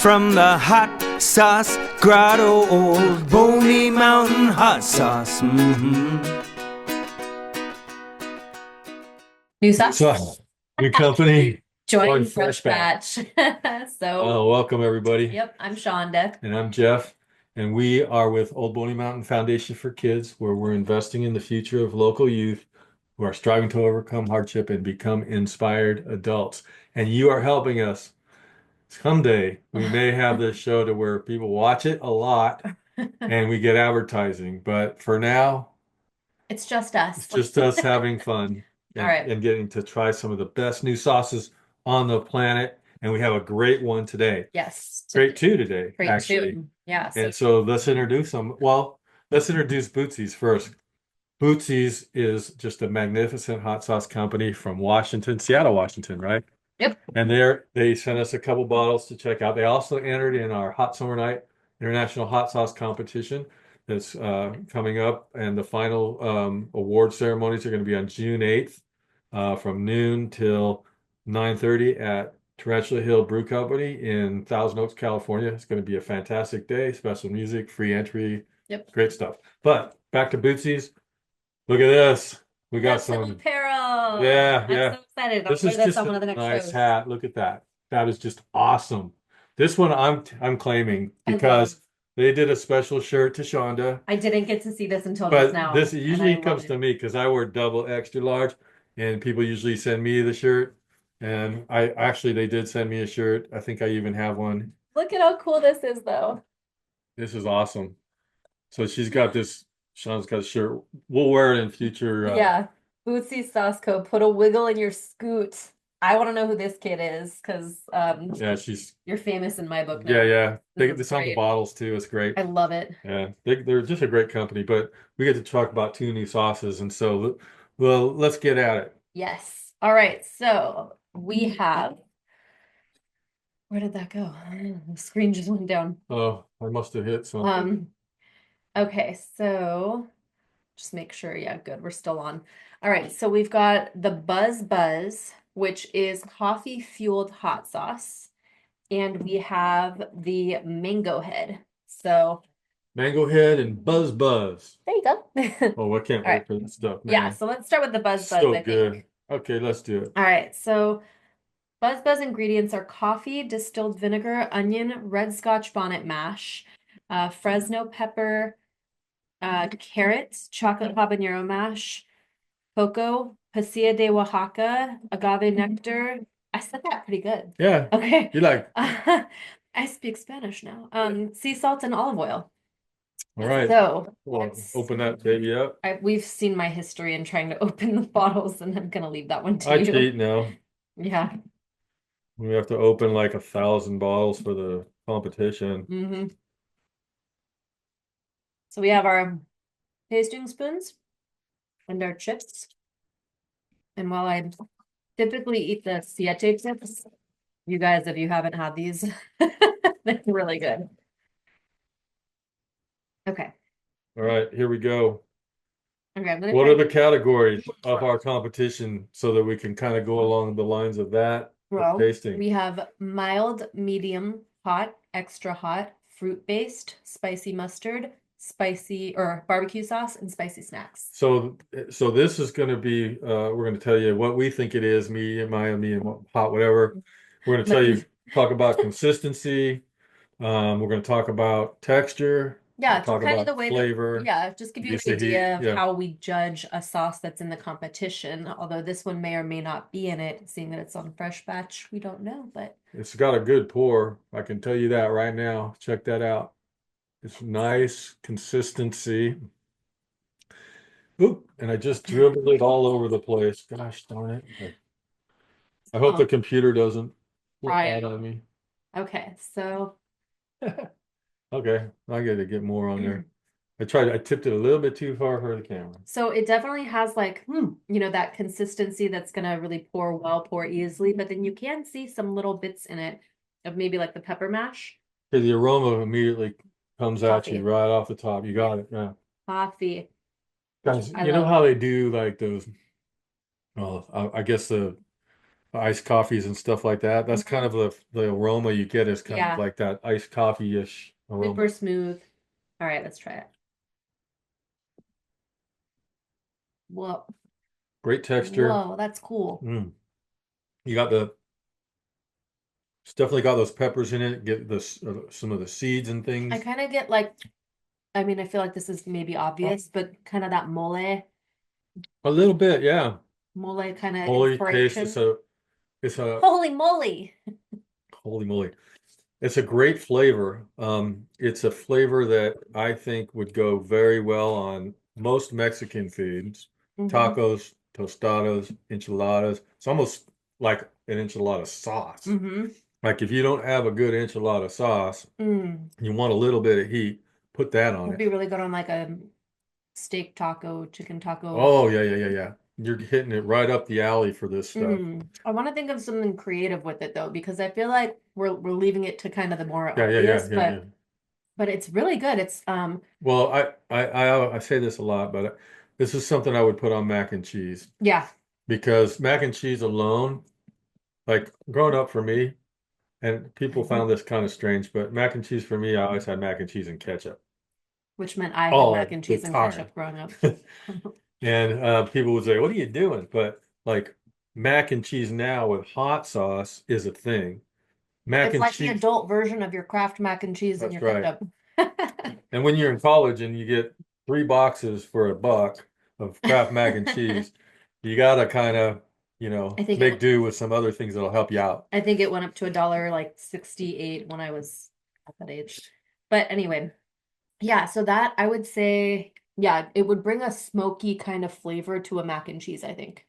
from the hot sauce grotto, Old Boney Mountain hot sauce. New sauce. So, new company. Join Fresh Fresh Batch. So, welcome everybody. yep, I'm Shonda. And I'm Jeff. And we are with Old Boney Mountain Foundation for Kids, where we're investing in the future of local youth who are striving to overcome hardship and become inspired adults. And you are helping us. Someday we may have this show to where people watch it a lot and we get advertising. But for now, It's just us. it's just us having fun All right. and getting to try some of the best new sauces on the planet. And we have a great one today. Yes. Great two today, Great actually. too. Yeah. And so let's introduce them. Well, let's introduce Bootsies first. Bootsies is just a magnificent hot sauce company from Washington, Seattle, Washington, right? Yep. And they sent us a couple bottles to check out. They also entered in our Hot Summer Night International Hot Sauce Competition that's coming up, and the final award ceremonies are going to be on June 8th from noon till 9:30 at Tarantula Hill Brew Company in Thousand Oaks, California. It's going to be a fantastic day. Special music, free entry, Yep. great stuff. But back to Bootsies. Look at this. We got That's some some. apparel. Yeah, I'm yeah. so excited. I'll This wear is this just on one a of the next nice shows. hat. Look at that. That is just awesome. This one I'm claiming I because love. they did a special shirt to Shonda, I didn't get to see this until just but now, this and usually I love comes to it. me because I wear double extra large, and people usually send me the shirt. And I actually they did send me a shirt. I think I even have one. Look at how cool this is, though. This is awesome. So she's got this. Shonda's got a shirt. We'll wear it in future. Yeah. Bootsy Sauce Co. Put a wiggle in your scoot. I want to know who this kid is because Yeah, she's you're famous in my book yeah, now. yeah. This is It's on the great. bottles too. It's great. I love it. Yeah, they're just a great company, but we get to talk about two new sauces, and so well, let's get at it. Yes. All right. So we have, where did that go? The screen just went down. Oh, I must have hit something. Okay, so just make sure, yeah, good. We're still on. All right, so we've got the Buzz, which is coffee fueled hot sauce, and we have the Mango Head. So Mango Head and Buzz. there you go. Oh, I can't All wait right. for this stuff, Yeah, man. so let's start with the Buzz, So I good. think. Okay, let's do it. All right, so Buzz ingredients are coffee, distilled vinegar, onion, red Scotch bonnet mash, Fresno pepper, carrots, chocolate habanero mash, cocoa, pasilla de Oaxaca, agave nectar. I said that pretty good. Yeah, Okay. you like. I speak Spanish now. Sea salt and olive oil. All right. So Well, open that baby up. we've seen my history in trying to open the bottles, and I'm gonna leave that one to I you. cheat now. Yeah. We have to open like 1,000 bottles for the competition. Mm-hmm. So we have our tasting spoons and our chips. And while I typically eat the siete chips, you guys, if you haven't had these, they're really good. Okay. All right, here we go. Okay, I'm gonna What try. are the categories of our competition so that we can kind of go along the lines of that Well, tasting? we have mild, medium, hot, extra hot, fruit-based, spicy mustard, spicy or barbecue sauce, and spicy snacks. So this is going to be we're going to tell you what we think it is, medium, medium, hot, whatever. We're going to tell you talk about consistency. We're going to talk about texture. Yeah, We'll talk kind of about the way flavor. yeah, just give you an Use the heat. idea of Yeah. how we judge a sauce that's in the competition. Although this one may or may not be in it, seeing that it's on fresh batch, we don't know, but It's got a good pour. I can tell you that right now. Check that out. It's nice consistency. Oop, and I just dribbled it all over the place. Gosh darn it. I hope the computer doesn't flip Try out it. on me. Okay, so Okay, I got to get more on there. I tipped it a little bit too far for the camera. so it definitely has like, that consistency that's gonna really pour easily, but then you can see some little bits in it of maybe like the pepper mash. Okay, the aroma immediately comes at Coffee. you right off the top. You got it, yeah. Coffee. Guys, I you know love how they do like those, well, I guess the iced coffees and stuff like that. That's kind of the aroma you get is kind of Yeah, like that iced coffee-ish aroma. super smooth. All right, let's try it. Whoa, Great texture. whoa, that's cool. Mm. You got it's definitely got those peppers in it. Get this some of the seeds and I things. kind of get like, I mean, I feel like this is maybe obvious, but kind of that A little bit, yeah. mole kind of Holy taste. inspiration. It's a Holy moly. holy moly. It's a great flavor. It's a flavor that I think would go very well on most Mexican foods, Hmm. tacos, tostadas, enchiladas. It's almost like an enchilada sauce. Hmm. Like if you don't have a good enchilada sauce, Mm. you want a little bit of heat, put that on Would it. be really good on like a steak taco, chicken taco. Oh, yeah, yeah, yeah, yeah. You're hitting it right up the alley for this stuff. I want to think of something creative with it though, because I feel like we're leaving it to kind of the more Yeah, yeah, yeah, obvious, yeah, yeah. but it's really good. It's Well, I say this a lot, but this is something I would put on mac and cheese yeah. because mac and cheese alone, like growing up for me, and people found this kind of strange, but mac and cheese for me, I always had mac and cheese and ketchup Which meant I had mac all and the cheese and time. ketchup growing up. And people would say, "What are you doing?" But like mac and cheese now with hot sauce is a thing. Mac It's and like the cheese, adult version of your Kraft mac and cheese and that's your right. ketchup. And when you're in college and you get 3 boxes for $1 of Kraft mac and cheese, you gotta kind of, I think make do with some other things that'll help you out. I think it went up to $1 like 68 when I was at that age. But anyway, yeah, so that I would say, yeah, it would bring a smoky kind of flavor to a mac and cheese, I think.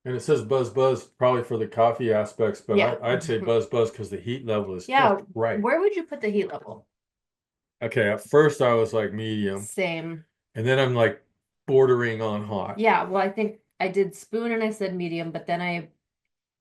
And it says buzz buzz probably for the coffee aspects, but Yeah. I'd say buzz buzz because the heat level is just Yeah, right. where would you put the heat level? Okay, at first I was like medium, Same. and then I'm like bordering on hot. Yeah, well, I think I did spoon and I said medium, but then I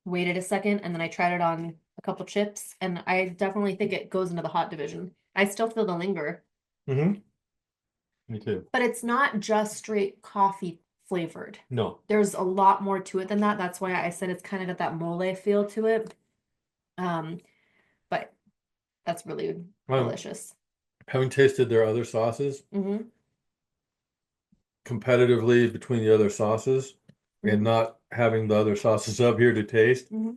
waited a second and then I tried it on a couple chips, and I definitely think it goes into the hot division. I still feel the linger, Mm-hmm. Me too. but it's not just straight coffee flavored. No. There's a lot more to it than that. That's why I said it's kind of got that mole feel to it. Um, but that's really Um, delicious. having tasted their other sauces Hmm. competitively between the other sauces and Hmm. not having the other sauces up here to taste, Hmm.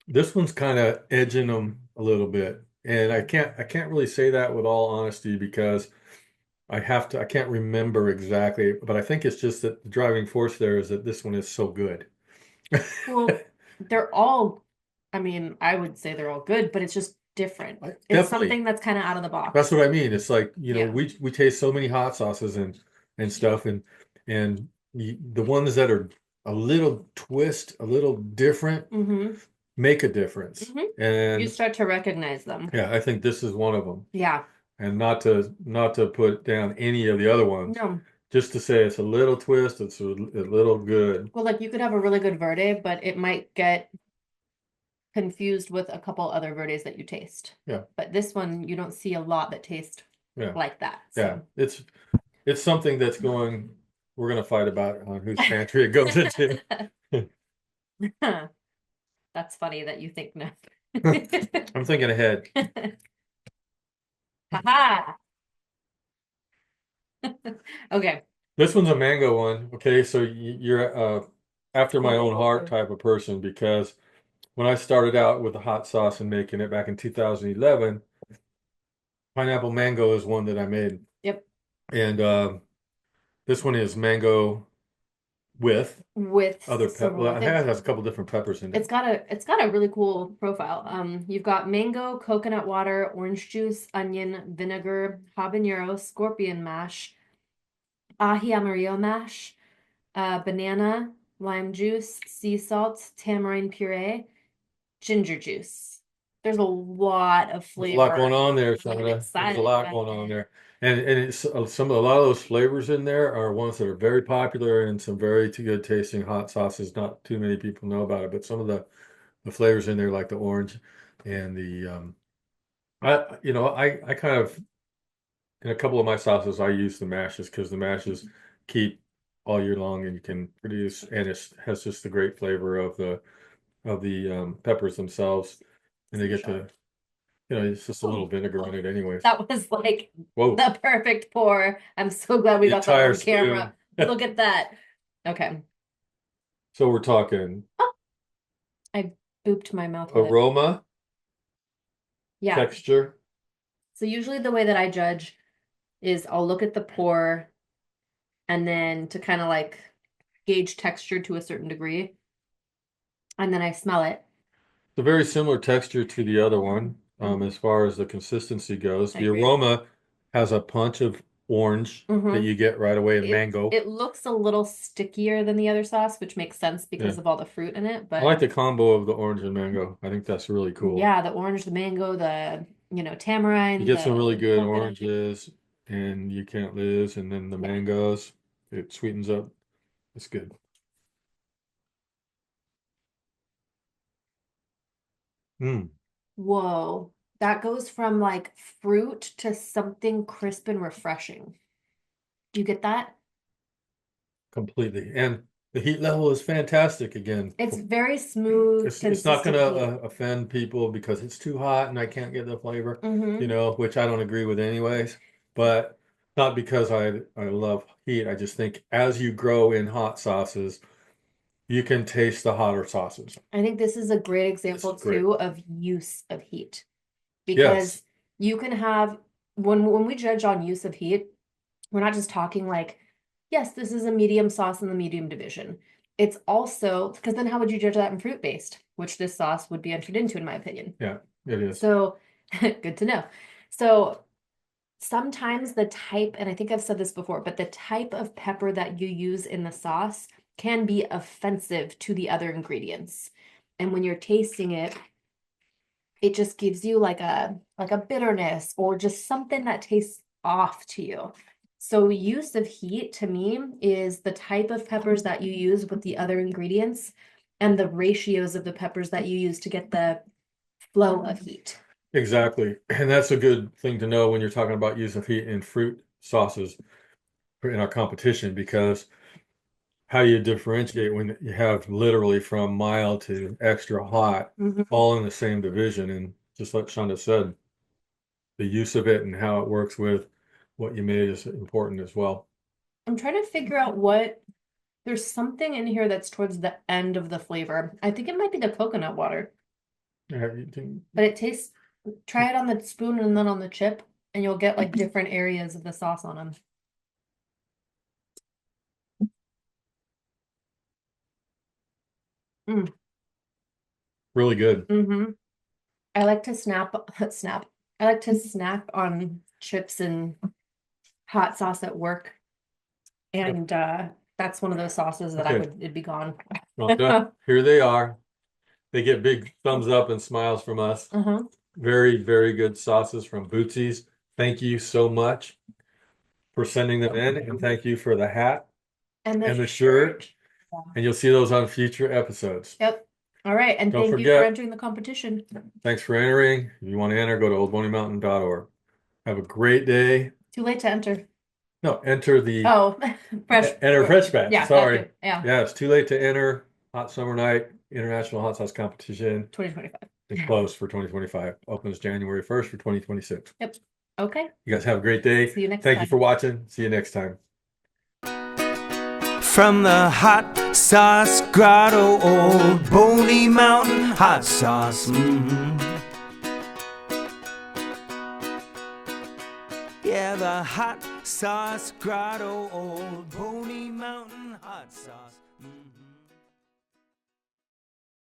this one's kind of edging them a little bit. And I can't really say that with all honesty because I can't remember exactly, but I think it's just that the driving force there is that this one is so good. Well, they're all, I mean, I would say they're all good, but it's just different. It's Definitely. something that's kind of out of the That's box. what I mean. It's like, Yeah. we taste so many hot sauces and stuff and the ones that are a little twist, a little different Hmm. make a difference. Hmm. You And start to recognize them. yeah, I think this is one of them. Yeah. And not to put down any of the other ones, No. just to say it's a little twist, it's a little good. Well, like you could have a really good verde, but it might get confused with a couple other verdes that you taste. Yeah, But this one, you don't see a lot that taste yeah, like that. yeah. So It's something that's going. We're gonna fight about on whose pantry it goes into. that's funny that you think no. I'm thinking ahead. Haha. Okay. This one's a mango one. Okay, so you're after my own heart Oh. type of person because when I started out with the hot sauce and making it back in 2011, pineapple mango is one that I made, Yep. and this one is mango with With other pep. several Well, other it things. has a couple different peppers in it. It's got a really cool profile. You've got mango, coconut water, orange juice, onion, vinegar, habanero, scorpion mash, ají amarillo mash, banana, lime juice, sea salt, tamarind puree, ginger juice. There's a lot of There's a lot flavor. going on there, I'm Shauna. There's a excited lot about going on it. there, and it's a lot of those flavors in there are ones that are very popular and some very good tasting hot sauces. Not too many people know about it, but some of the flavors in there, like the orange and the I kind of in a couple of my sauces I use the mashes because the mashes keep all year long, and you can produce, and it has just the great flavor of the peppers themselves, and they get to, it's just a little vinegar in it anyways. That was like Whoa, the perfect pour. I'm so glad we the got that entire on camera. spoon. Look at that. Okay. So we're talking I booped my mouth with it. aroma, Yeah. texture. So usually the way that I judge is I'll look at the pour and then to kind of like gauge texture to a certain degree. And then I smell it. It's a very similar texture to the other one, as far as the consistency goes. I The agree. aroma has a punch of orange that Mhm. you get right away, and mango. It looks a little stickier than the other sauce, which makes sense because Yeah. of all the fruit in it. I But like the combo of the orange and mango. I think that's really cool. yeah, the orange, the mango, the tamarind, You get some really good coconut. oranges, and you can't lose, and then the mangoes, it sweetens up. It's good. Mm, Whoa, that goes from like fruit to something crisp and refreshing. Do you get that? completely. And the heat level is fantastic again. It's very smooth, It's not consistent gonna heat. offend people because it's too hot and I can't get the flavor, Mhm. which I don't agree with anyways. But not because I love heat. I just think as you grow in hot sauces, you can taste the hotter sauces. I think this is a great example great. too of use of heat. Yes. Because you can have when we judge on use of heat, we're not just talking like, yes, this is a medium sauce in the medium division. It's also because then how would you judge that in fruit based, which this sauce would be entered into, in my opinion. Yeah, it is. So good to know. So sometimes the type, and I think I've said this before, but the type of pepper that you use in the sauce can be offensive to the other ingredients. And when you're tasting it, it just gives you like a bitterness or just something that tastes off to you. So use of heat to me is the type of peppers that you use with the other ingredients and the ratios of the peppers that you use to get the flow of heat. Exactly. And that's a good thing to know when you're talking about use of heat in fruit sauces in our competition, because how you differentiate when you have literally from mild to extra hot all in the same division. And just like Shonda said, the use of it and how it works with what you made is important as well. I'm trying to figure out there's something in here that's towards the end of the flavor. I think it might be the coconut water, but it tastes, try it on the spoon and then on the chip, and you'll get like different areas of the sauce on them. Really good. I like to snap. I like to snack on chips and hot sauce at work. And that's one of those sauces that it'd be gone. Well, here they are. They get big thumbs up and smiles from us. Very, very good sauces from Bootsies. Thank you so much for sending them in, and thank you for the hat and the shirt. Yeah. And you'll see those on future episodes. Yep. All right. And Don't thank you for forget- entering the competition. Thanks for entering. If you want to enter, go to oldbonymountain.org. Have a great day. Too late to enter. No, enter the enter fresh batch. Yeah, Sorry. Yeah. Yeah, it's too late to enter. Hot Summer Night International Hot Sauce Competition 2025. is closed for 2025. Opens January 1st for 2026. Yep. Okay. You guys have a great day. See you next Thank time. you for watching. See you next time. From the hot sauce grotto, Old Boney Mountain hot sauce. Yeah, the hot sauce grotto, Old Boney Mountain hot sauce.